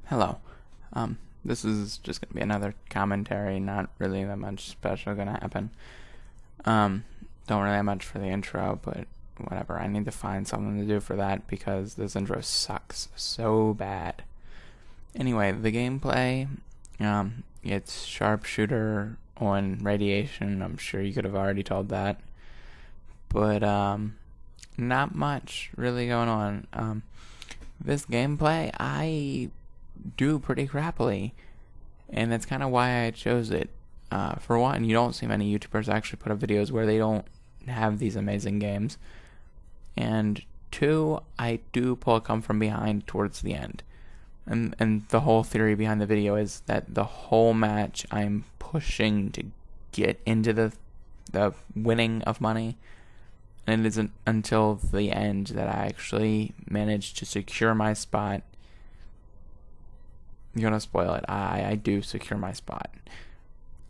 Hello. This is just going to be another commentary, not really that much special going to happen. Don't really have much for the intro, but whatever. I need to find something to do for that because this intro sucks so bad. Anyway, the gameplay, it's Sharpshooter on Radiation. I'm sure you could have already told that. But, not much really going on. This gameplay, I do pretty crappily, and that's kind of why I chose it. For one, you don't see many YouTubers actually put up videos where they don't have these amazing games, and two, I do pull a come from behind towards the end, and the whole theory behind the video is that the whole match I'm pushing to get into the winning of money, and it isn't until the end that I actually manage to secure my spot. You're gonna spoil it. I do secure my spot.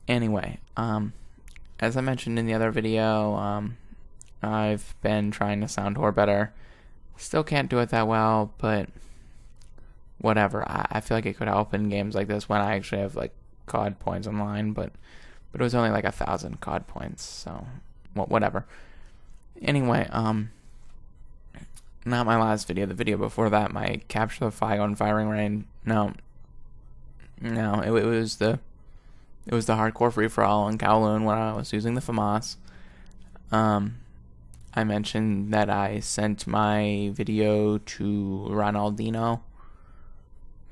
Anyway, as I mentioned in the other video, I've been trying to Soundwhore better. Still can't do it that well, but whatever. I feel like it could help in games like this when I actually have like CoD points online, but it was only like 1,000 CoD points, so whatever. Anyway, not my last video. The video before that, my capture the flag on firing rain. No, it was the hardcore free for all in Kowloon when I was using the FAMAS. I mentioned that I sent my video to Ronaldinho,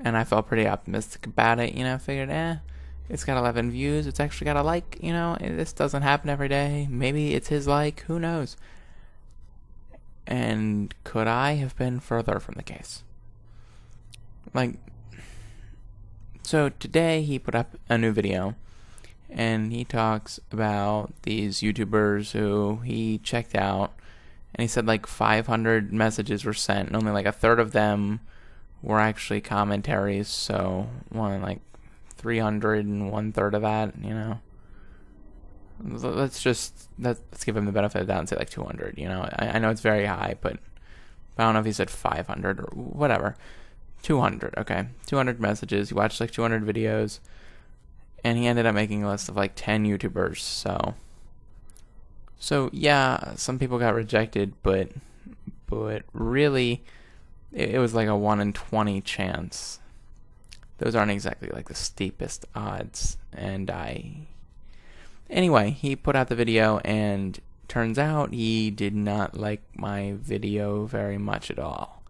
and I felt pretty optimistic about it. Figured, it's got 11 views. It's actually got a like. This doesn't happen every day. Maybe it's his like. Who knows? And could I have been further from the case? So today he put up a new video, and he talks about these YouTubers who he checked out, and he said like 500 messages were sent, and only like a third of them were actually commentaries, so like 300 and 1/3 of that, Let's give him the benefit of the doubt and say like 200, I know it's very high, but I don't know if he said 500 or whatever. 200, okay. 200 messages. He watched like 200 videos, and he ended up making a list of like 10 YouTubers, so yeah, some people got rejected, but really, it was like a 1 in 20 chance. Those aren't exactly like the steepest odds, Anyway, he put out the video, and turns out he did not like my video very much at all.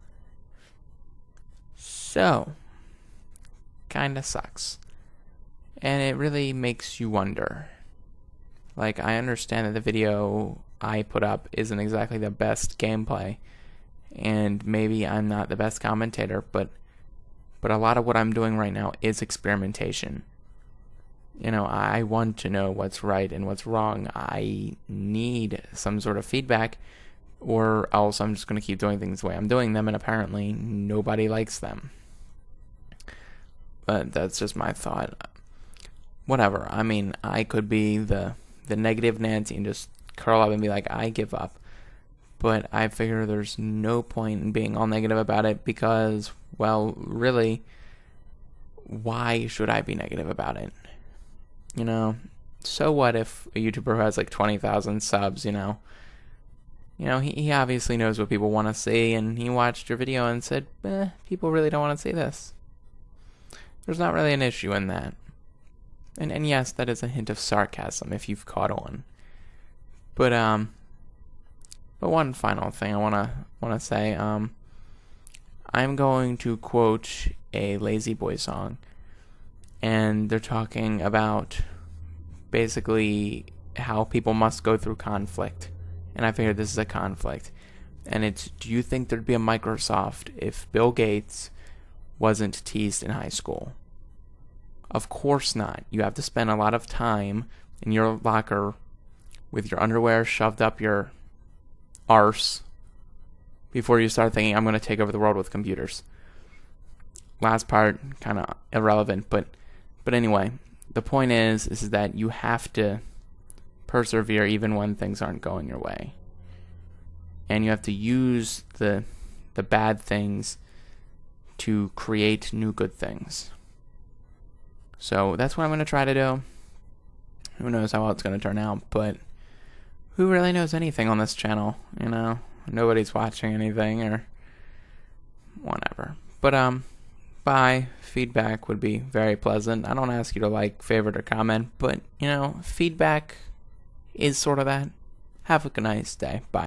So, kinda sucks. And it really makes you wonder. Like, I understand that the video I put up isn't exactly the best gameplay, and maybe I'm not the best commentator, but a lot of what I'm doing right now is experimentation. I want to know what's right and what's wrong. I need some sort of feedback, or else I'm just going to keep doing things the way I'm doing them, and apparently nobody likes them. But that's just my thought. Whatever. I mean, I could be the negative Nancy and just curl up and be like, I give up. But I figure there's no point in being all negative about it because, well, really, why should I be negative about it? So what if a YouTuber who has like 20,000 subs, he obviously knows what people want to see, and he watched your video and said, people really don't want to see this. There's not really an issue in that. And yes, that is a hint of sarcasm if you've caught on. But one final thing I wanna say, I'm going to quote a Lazy Boy song, and they're talking about basically how people must go through conflict. And I figured this is a conflict. And it's, do you think there'd be a Microsoft if Bill Gates wasn't teased in high school? Of course not. You have to spend a lot of time in your locker with your underwear shoved up your arse before you start thinking, I'm going to take over the world with computers. Last part, kind of irrelevant, but anyway, the point is that you have to persevere even when things aren't going your way. And you have to use the bad things to create new good things. So that's what I'm going to try to do. Who knows how well it's going to turn out, but who really knows anything on this channel, you know? Nobody's watching anything or whatever. But, bye. Feedback would be very pleasant. I don't ask you to like, favorite, or comment, but, you know, feedback is sort of that. Have a nice day. Bye.